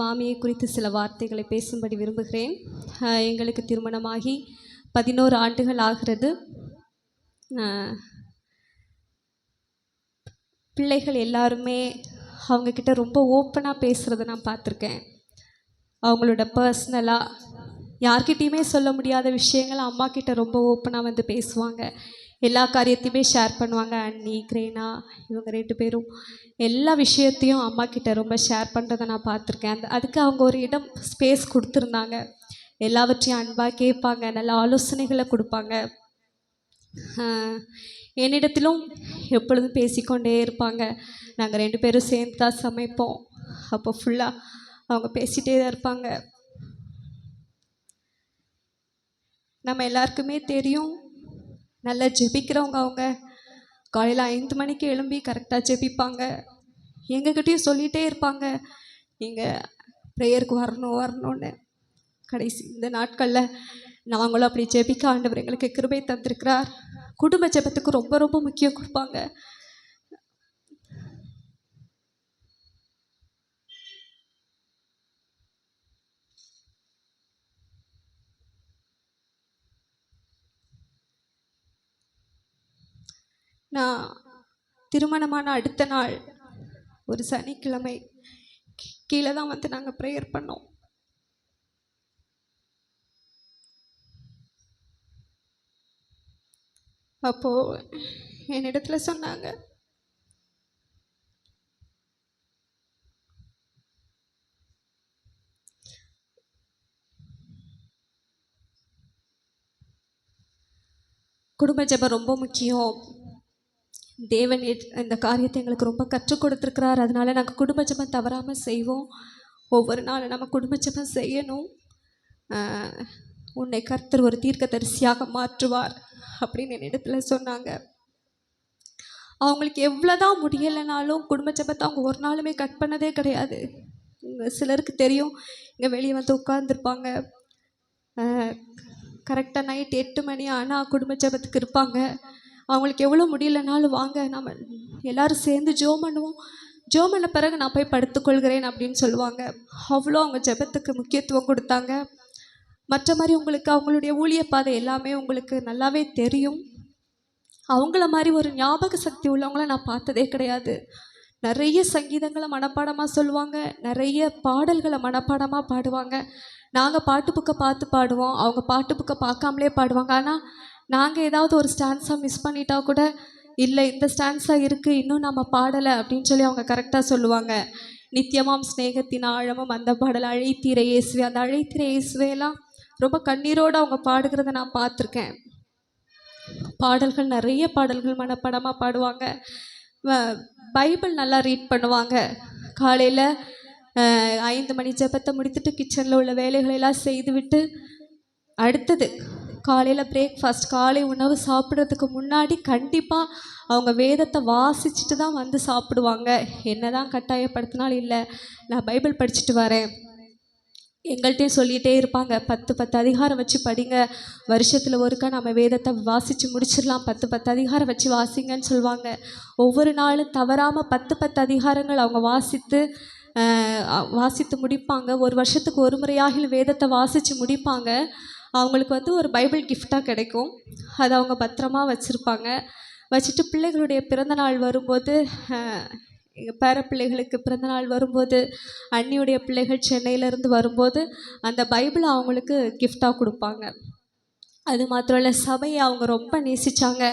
மாமியை குறித்து சில வார்த்தைகளை பேசும்படி விரும்புகிறேன். எங்களுக்கு திருமணமாகி 11 ஆண்டுகள் ஆகிறது. பிள்ளைகள் எல்லாருமே அவங்கக்கிட்ட ரொம்ப ஓப்பனாக பேசுகிறத நான் பார்த்துருக்கேன். அவங்களோட பர்சனலாக யார்கிட்டையுமே சொல்ல முடியாத விஷயங்கள் அம்மா கிட்ட ரொம்ப ஓப்பனாக வந்து பேசுவாங்க. எல்லா காரியத்தையுமே ஷேர் பண்ணுவாங்க. அண்ணி, கிரேனா இவங்க 2 பேரும் எல்லா விஷயத்தையும் அம்மா கிட்ட ரொம்ப ஷேர் பண்ணுறதை நான் பார்த்துருக்கேன். அதுக்கு அவங்க ஒரு இடம், ஸ்பேஸ் கொடுத்துருந்தாங்க. எல்லாவற்றையும் அன்பாக கேட்பாங்க, நல்ல ஆலோசனைகளை கொடுப்பாங்க. என்னிடத்திலும் எப்பொழுதும் பேசிக்கொண்டே இருப்பாங்க. நாங்கள் 2 பேரும் சேர்ந்து தான் சமைப்போம். அப்போ ஃபுல்லாக அவங்க பேசிகிட்டே தான் இருப்பாங்க. நம்ம எல்லாருக்குமே தெரியும், நல்லா ஜெபிக்கிறவங்க அவங்க. காலையில் 5 மணிக்கு எழும்பி கரெக்டாக ஜெபிப்பாங்க. எங்ககிட்டையும் சொல்லிகிட்டே இருப்பாங்க, நீங்கள் ப்ரேயருக்கு வரணும்னு. கடைசி இந்த நாட்களில் நாங்களும் அப்படி ஜெபிக்க ஆண்டவர் எங்களுக்கு கிருபை தந்திருக்கிறார். குடும்ப ஜெபத்துக்கு ரொம்ப ரொம்ப முக்கியம் கொடுப்பாங்க. நான் திருமணமான அடுத்த நாள் ஒரு சனிக்கிழமை கீழே தான் வந்து நாங்கள் ப்ரேயர் பண்ணோம். அப்போது என்னிடத்துல சொன்னாங்க, குடும்ப ஜெபம் ரொம்ப முக்கியம். தேவன் இந்த காரியத்தை எங்களுக்கு ரொம்ப கற்றுக் கொடுத்துருக்கிறார். அதனால நாங்கள் குடும்ப ஜெபம் தவறாமல் செய்வோம். ஒவ்வொரு நாளும் நம்ம குடும்ப ஜெபம் செய்யணும். உன்னை கர்த்தர் ஒரு தீர்க்கதரிசியாக மாற்றுவார் அப்படின்னு என்னிடத்துல சொன்னாங்க. அவங்களுக்கு எவ்வளோதான் முடியலைனாலும் குடும்ப ஜெபத்தை அவங்க ஒரு நாளுமே கட் பண்ணதே கிடையாது. சிலருக்கு தெரியும், இங்கே வெளியே வந்து உட்காந்துருப்பாங்க. கரெக்டாக நைட் 8 மணி ஆனால் குடும்ப ஜெபத்துக்கு இருப்பாங்க. அவங்களுக்கு எவ்வளோ முடியலைனாலும் வாங்க நம்ம எல்லோரும் சேர்ந்து ஜெபம் பண்ணுவோம், ஜெபம் பண்ண பிறகு நான் போய் படுத்துக்கொள்கிறேன் அப்படின்னு சொல்லுவாங்க. அவ்வளோ அவங்க ஜெபத்துக்கு முக்கியத்துவம் கொடுத்தாங்க. மற்ற மாதிரி உங்களுக்கு அவங்களுடைய ஊழிய பாதை எல்லாமே உங்களுக்கு நல்லாவே தெரியும். அவங்கள மாதிரி ஒரு ஞாபக சக்தி உள்ளவங்கள நான் பார்த்ததே கிடையாது. நிறைய சங்கீதங்களை மனப்பாடமாக சொல்லுவாங்க, நிறைய பாடல்களை மனப்பாடமாக பாடுவாங்க. நாங்கள் பாட்டு புக்கை பார்த்து பாடுவோம், அவங்க பாட்டு புக்கை பார்க்காமலே பாடுவாங்க. ஆனால் நாங்கள் ஏதாவது ஒரு ஸ்டான்ஸாக மிஸ் பண்ணிட்டா கூட, இல்லை இந்த ஸ்டான்ஸாக இருக்குது இன்னும் நம்ம பாடலை அப்படின்னு சொல்லி அவங்க கரெக்டாக சொல்லுவாங்க. நித்தியமாம் ஸ்நேகத்தின் ஆழமும் அந்த பாடல், அழைத்தீரை இயேசுவே, அந்த அழைத்தீரை இயேசுவேலாம் ரொம்ப கண்ணீரோடு அவங்க பாடுகிறத நான் பார்த்துருக்கேன். பாடல்கள், நிறைய பாடல்கள் மனப்படமாக பாடுவாங்க. பைபிள் நல்லா ரீட் பண்ணுவாங்க. காலையில் 5 மணி ஜெபத்தை முடித்துட்டு கிச்சனில் உள்ள வேலைகளெல்லாம் செய்துவிட்டு அடுத்தது காலையில் பிரேக்ஃபாஸ்ட், காலை உணவு சாப்பிட்றதுக்கு முன்னாடி கண்டிப்பாக அவங்க வேதத்தை வாசிச்சுட்டு தான் வந்து சாப்பிடுவாங்க. என்ன தான் கட்டாயப்படுத்தினாலும், இல்லை நான் பைபிள் படிச்சுட்டு வரேன், எங்கள்கிட்டையும் சொல்லிகிட்டே இருப்பாங்க, 10 அதிகாரம் வச்சு படிங்க, வருஷத்தில் ஒருக்கா நம்ம வேதத்தை வாசித்து முடிச்சிடலாம், 10 அதிகாரம் வச்சு வாசிங்கன்னு சொல்லுவாங்க. ஒவ்வொரு நாளும் தவறாமல் 10 அதிகாரங்கள் அவங்க வாசித்து முடிப்பாங்க. ஒரு வருஷத்துக்கு ஒரு முறையாக வேதத்தை வாசித்து முடிப்பாங்க. அவங்களுக்கு வந்து ஒரு பைபிள் கிஃப்டாக கிடைக்கும். அதை அவங்க பத்திரமா வச்சுருப்பாங்க. வச்சுட்டு பிள்ளைகளுடைய பிறந்தநாள் வரும்போது, எங்கள் பேர பிள்ளைகளுக்கு பிறந்தநாள் வரும்போது, அண்ணியுடைய பிள்ளைகள் சென்னையிலேருந்து வரும்போது அந்த பைபிளை அவங்களுக்கு கிஃப்டாக கொடுப்பாங்க. அது மாத்திரம் இல்லை, சபையை அவங்க ரொம்ப நேசித்தாங்க.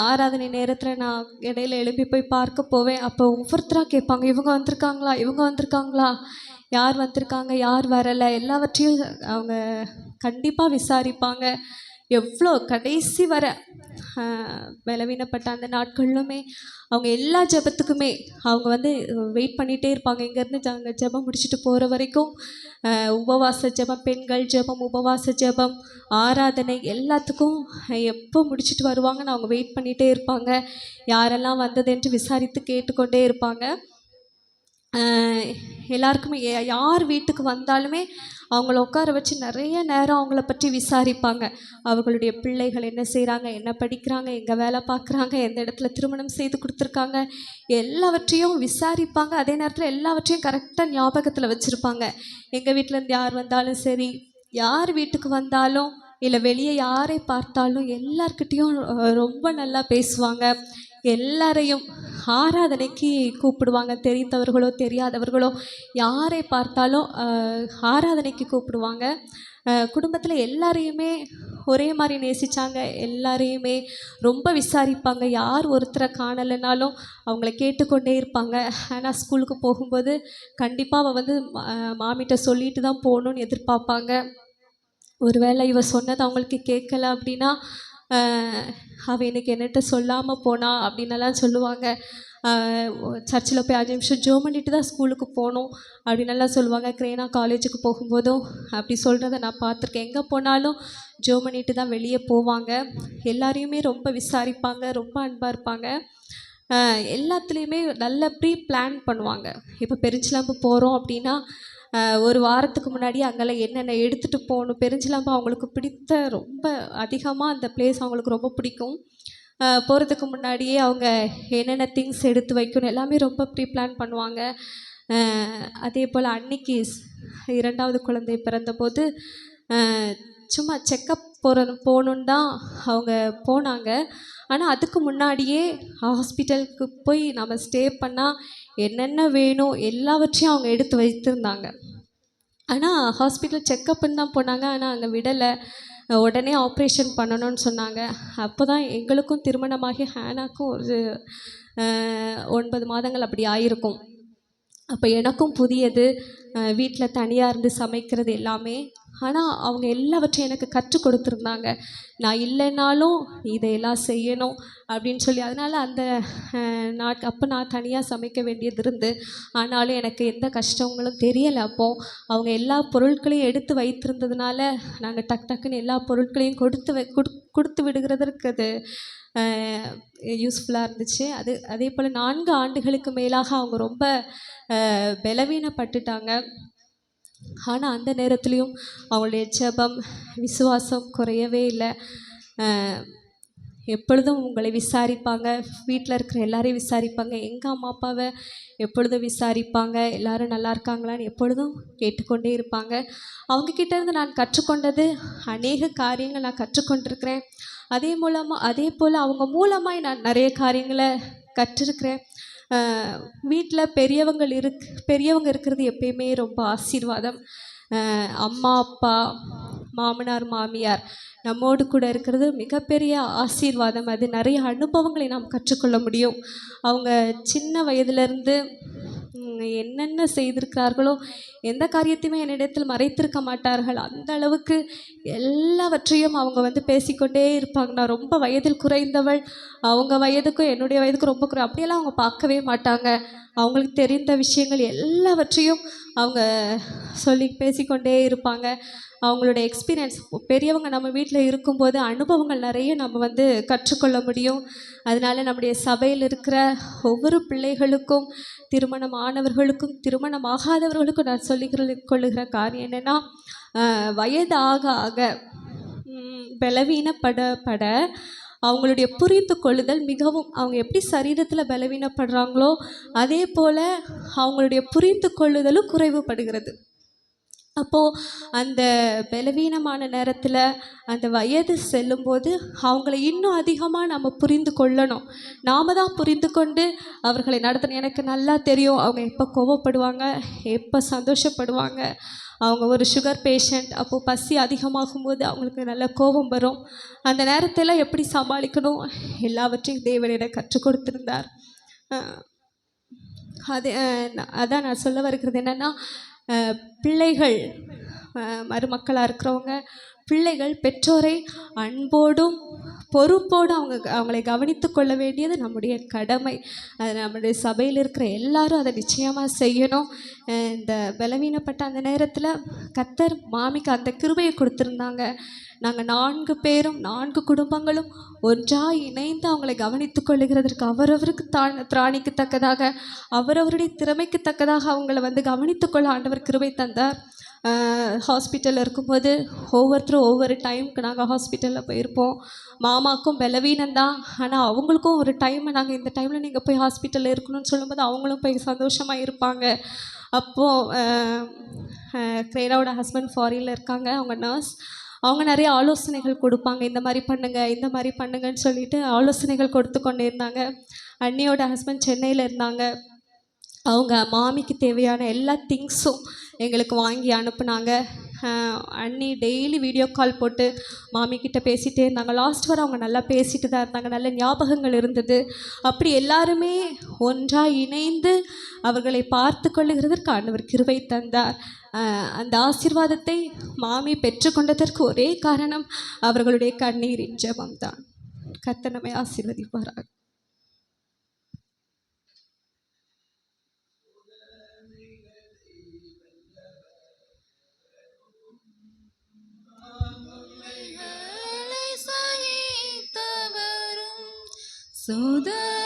ஆராதனை நேரத்தில் நான் இடையில எழுப்பி போய் பார்க்க போவேன். அப்போ ஒவ்வொருத்தராக கேட்பாங்க, இவங்க வந்திருக்காங்களா, யார் வந்திருக்காங்க, யார் வரலை, எல்லாவற்றையும் அவங்க கண்டிப்பாக விசாரிப்பாங்க. எவ்வளோ கடைசி வர பலவீனப்பட்ட அந்த நாட்களிலுமே அவங்க எல்லா ஜெபத்துக்குமே அவங்க வந்து வெயிட் பண்ணிகிட்டே இருப்பாங்க. இங்கேருந்து அங்கே ஜெபம் முடிச்சுட்டு போகிற வரைக்கும் உபவாச ஜெபம், பெண்கள் ஜெபம், உபவாச ஜெபம், ஆராதனை எல்லாத்துக்கும் எப்போ முடிச்சுட்டு வருவாங்கன்னு அவங்க வெயிட் பண்ணிகிட்டே இருப்பாங்க. யாரெல்லாம் வந்ததென்று விசாரித்து கேட்டுக்கொண்டே இருப்பாங்க. அஹ் எல்லாருக்குமே யார் வீட்டுக்கு வந்தாலுமே அவங்கள உட்கார வச்சு நிறைய நேரம் அவங்கள பற்றி விசாரிப்பாங்க. அவர்களுடைய பிள்ளைகள் என்ன செய்கிறாங்க, என்ன படிக்கிறாங்க, எங்கே வேலை பார்க்குறாங்க, எந்த இடத்துல திருமணம் செய்து கொடுத்துருக்காங்க, எல்லாவற்றையும் விசாரிப்பாங்க. அதே நேரத்தில் எல்லாவற்றையும் கரெக்டாக ஞாபகத்தில் வச்சுருப்பாங்க. எங்கள் வீட்டிலேருந்து யார் வந்தாலும் சரி, யார் வீட்டுக்கு வந்தாலும் இல்லை வெளியே யாரை பார்த்தாலும் எல்லார்கிட்டேயும் ரொம்ப நல்லா பேசுவாங்க. எல்லாரையும் ஆராதனைக்கு கூப்பிடுவாங்க. தெரிந்தவர்களோ தெரியாதவர்களோ யாரை பார்த்தாலும் ஆராதனைக்கு கூப்பிடுவாங்க. குடும்பத்தில் எல்லாரையுமே ஒரே மாதிரி நேசித்தாங்க. எல்லாரையுமே ரொம்ப விசாரிப்பாங்க. யார் ஒருத்தரை காணலைனாலும் அவங்கள கேட்டுக்கொண்டே இருப்பாங்க. ஆனால் ஸ்கூலுக்கு போகும்போது கண்டிப்பாக அவள் வந்து மாமிகிட்ட சொல்லிட்டு தான் போகணுன்னு எதிர்பார்ப்பாங்க. ஒருவேளை இவ சொன்னது அவங்களுக்கு கேட்கல அப்படின்னா அவள் எனக்கு என்னட்ட சொல்லாமல் போனா அப்படின்னெல்லாம் சொல்லுவாங்க. சர்ச்சில் போய் 5 நிமிஷம் ஜெபம் பண்ணிட்டு தான் ஸ்கூலுக்கு போகணும் அப்படின்னெல்லாம் சொல்லுவாங்க. கிரேனா காலேஜுக்கு போகும்போதும் அப்படி சொல்கிறத நான் பார்த்துருக்கேன். எங்கே போனாலும் ஜெபம் பண்ணிட்டு தான் வெளியே போவாங்க. எல்லாரையுமே ரொம்ப விசாரிப்பாங்க, ரொம்ப அன்பாக இருப்பாங்க. எல்லாத்துலேயுமே நல்ல ப்ரீ பிளான் பண்ணுவாங்க. இப்போ பெருஞ்சிலாம்பு போகிறோம் அப்படின்னா ஒரு வாரத்துக்கு முன்னாடி அங்கெல்லாம் என்னென்ன எடுத்துகிட்டு போகணும். பெருஞ்சிலாம்பு அவங்களுக்கு பிடித்த ரொம்ப அதிகமாக அந்த பிளேஸ் அவங்களுக்கு ரொம்ப பிடிக்கும். போகிறதுக்கு முன்னாடியே அவங்க என்னென்ன திங்ஸ் எடுத்து வைக்கணும் எல்லாமே ரொம்ப ப்ரீ பிளான் பண்ணுவாங்க. அதே போல் அன்னைக்கு 2வது குழந்தை பிறந்தபோது சும்மா செக்கப் போகணுன்னு தான் அவங்க போனாங்க. ஆனால் அதுக்கு முன்னாடியே ஹாஸ்பிட்டலுக்கு போய் நம்ம ஸ்டே பண்ணால் என்னென்ன வேணும் எல்லாவற்றையும் அவங்க எடுத்து வைத்திருந்தாங்க. ஆனால் ஹாஸ்பிட்டல் செக்கப்புன்னு தான் போனாங்க. ஆனால் அங்கே விடலை. உடனே ஆப்ரேஷன் பண்ணணும்னு சொன்னாங்க. அப்போ தான் எங்களுக்கும் திருமணமாகி ஹேனாக்கும் ஒரு 9 மாதங்கள் அப்படி ஆயிருக்கும். அப்போ எனக்கும் புதியது, வீட்டில் தனியாக இருந்து சமைக்கிறது எல்லாமே. ஆனால் அவங்க எல்லாவற்றையும் எனக்கு கற்றுக் கொடுத்துருந்தாங்க. நான் இல்லைன்னாலும் இதையெல்லாம் செய்யணும் அப்படின்னு சொல்லி. அதனால் அந்த அப்போ நான் தனியாக சமைக்க வேண்டியது இருந்து, ஆனாலும் எனக்கு எந்த கஷ்டங்களும் தெரியலை. அப்போது அவங்க எல்லா பொருட்களையும் எடுத்து வைத்திருந்ததுனால நாங்கள் டக்குன்னு எல்லா பொருட்களையும் கொடுத்து விடுகிறதற்கு அது யூஸ்ஃபுல்லாக இருந்துச்சு. அதே போல் 4 ஆண்டுகளுக்கு மேலாக அவங்க ரொம்ப பலவீனப்பட்டுட்டாங்க. ஆனால் அந்த நேரத்துலையும் அவங்களுடைய ஜெபம், விசுவாசம் குறையவே இல்லை. எப்பொழுதும் உங்களை விசாரிப்பாங்க. வீட்டில் இருக்கிற எல்லாரையும் விசாரிப்பாங்க. எங்கள் அம்மா அப்பாவை எப்பொழுதும் விசாரிப்பாங்க. எல்லோரும் நல்லா இருக்காங்களான்னு எப்பொழுதும் கேட்டுக்கொண்டே இருப்பாங்க. அவங்கக்கிட்டேருந்து நான் கற்றுக்கொண்டது அநேக காரியங்கள் நான் கற்றுக்கொண்டிருக்கிறேன். அதே போல் அவங்க மூலமாக நான் நிறைய காரியங்களை கற்றிருக்கிறேன். வீட்டில் பெரியவங்க இருக்கிறது எப்பயுமே ரொம்ப ஆசீர்வாதம். அம்மா அப்பா, மாமனார் மாமியார் நம்மோடு கூட இருக்கிறது மிகப்பெரிய ஆசீர்வாதம். அது நிறைய அனுபவங்களை நாம் கற்றுக்கொள்ள முடியும். அவங்க சின்ன வயதிலிருந்து என்னென்ன செய்திருக்கிறார்களோ எந்த காரியத்தையுமே என்னிடத்தில் மறைத்திருக்க மாட்டார்கள். அந்த அளவுக்கு எல்லாவற்றையும் அவங்க வந்து பேசிக்கொண்டே இருப்பாங்க. நான் ரொம்ப வயதில் குறைந்தவள், அவங்க வயதுக்கும் என்னுடைய வயதுக்கும் ரொம்ப அப்படியெல்லாம் அவங்க பார்க்கவே மாட்டாங்க. அவங்களுக்கு தெரிந்த விஷயங்கள் எல்லாவற்றையும் அவங்க சொல்லி பேசிக்கொண்டே இருப்பாங்க. அவங்களோட எக்ஸ்பீரியன்ஸ், பெரியவங்க நம்ம வீட்டில் இருக்கும்போது அனுபவங்கள் நிறைய நம்ம வந்து கற்றுக்கொள்ள முடியும். அதனால் நம்முடைய சபையில் இருக்கிற ஒவ்வொரு பிள்ளைகளுக்கும், திருமணம் ஆனவர்களுக்கும் திருமணம் ஆகாதவர்களுக்கும் நான் கொள்ளுகிற காரியம் என்னென்னா, வயது ஆக ஆக பலவீனப்பட அவங்களுடைய புரிந்து கொள்ளுதல் மிகவும், அவங்க எப்படி சரீரத்தில் பலவீனப்படுறாங்களோ அதே போல் அவங்களுடைய புரிந்து கொள்ளுதலும் குறைவுபடுகிறது. அப்போது அந்த பலவீனமான நேரத்தில் அந்த வயது செல்லும்போது அவங்கள இன்னும் அதிகமாக நம்ம புரிந்து கொள்ளணும். நாம் தான் புரிந்து கொண்டு அவர்களை நடத்தணும். எனக்கு நல்லா தெரியும் அவங்க எப்போ கோவப்படுவாங்க, எப்போ சந்தோஷப்படுவாங்க. அவங்க ஒரு சுகர் பேஷண்ட். அப்போது பசி அதிகமாகும்போது அவங்களுக்கு நல்ல கோபம் வரும். அந்த நேரத்தில் எப்படி சமாளிக்கணும் எல்லாவற்றையும் தேவனிடம் கற்றுக் கொடுத்திருந்தார். அதான் நான் சொல்ல வருகிறது என்னென்னா, பிள்ளைகள் மருமக்களாக இருக்கிறவங்க, பிள்ளைகள் பெற்றோரை அன்போடும் பொறுப்போடும் அவங்களை கவனித்து கொள்ள வேண்டியது நம்முடைய கடமை. அது நம்முடைய சபையில் இருக்கிற எல்லாரும் அதை நிச்சயமாக செய்யணும். இந்த பலவீனப்பட்ட அந்த நேரத்தில் கர்த்தர் மாமிக்கு அந்த கிருபையை கொடுத்துருந்தாங்க. நாங்கள் 4 பேரும் 4 குடும்பங்களும் ஒன்றாக இணைந்து அவங்களை கவனித்து கொள்ளுகிறதற்கு அவரவருக்கு திராணிக்கு தக்கதாக அவரவருடைய திறமைக்கு தக்கதாக அவங்கள கவனித்து கொள்ள ஆண்டவர் கிருபை தந்தார். ஹாஸ்பிட்டலில் இருக்கும்போது ஒவ்வொருத்தரும் ஒவ்வொரு டைமுக்கு நாங்கள் ஹாஸ்பிட்டலில் போயிருப்போம். மாமாவுக்கும் பலவீனம்தான், ஆனால் அவங்களுக்கும் ஒரு டைம் நாங்கள் இந்த டைமில் நீங்கள் போய் ஹாஸ்பிட்டலில் இருக்கணும்னு சொல்லும்போது அவங்களும் போய் சந்தோஷமாக இருப்பாங்க. அப்போது கிரேனாவோட ஹஸ்பண்ட் ஃபாரினில் இருக்காங்க, அவங்க நர்ஸ். அவங்க நிறைய ஆலோசனைகள் கொடுப்பாங்க, இந்த மாதிரி பண்ணுங்கள் இந்த மாதிரி பண்ணுங்கன்னு சொல்லிட்டு ஆலோசனைகள் கொடுத்து கொண்டே இருந்தாங்க. அண்ணியோட ஹஸ்பண்ட் சென்னையில் இருந்தாங்க. அவங்க மாமிக்கு தேவையான எல்லா திங்ஸும் எங்களுக்கு வாங்கி அனுப்புனாங்க. அண்ணி டெய்லி வீடியோ கால் போட்டு மாமிக்கிட்ட பேசிகிட்டே இருந்தாங்க. லாஸ்ட் வரை அவங்க நல்லா பேசிட்டு தான் இருந்தாங்க, நல்ல ஞாபகங்கள் இருந்தது. அப்படி எல்லாருமே ஒன்றாக இணைந்து அவர்களை பார்த்து கொள்ளுகிறதற்கு ஆண்டவர் கிருபை தந்தார். அந்த ஆசீர்வாதத்தை மாமி பெற்றுக்கொண்டதற்கு ஒரே காரணம் அவர்களுடைய கண்ணீரின் ஜெபம்தான். கர்த்தர் நம்மை ஆசீர்வதிப்பாராக. சோதனை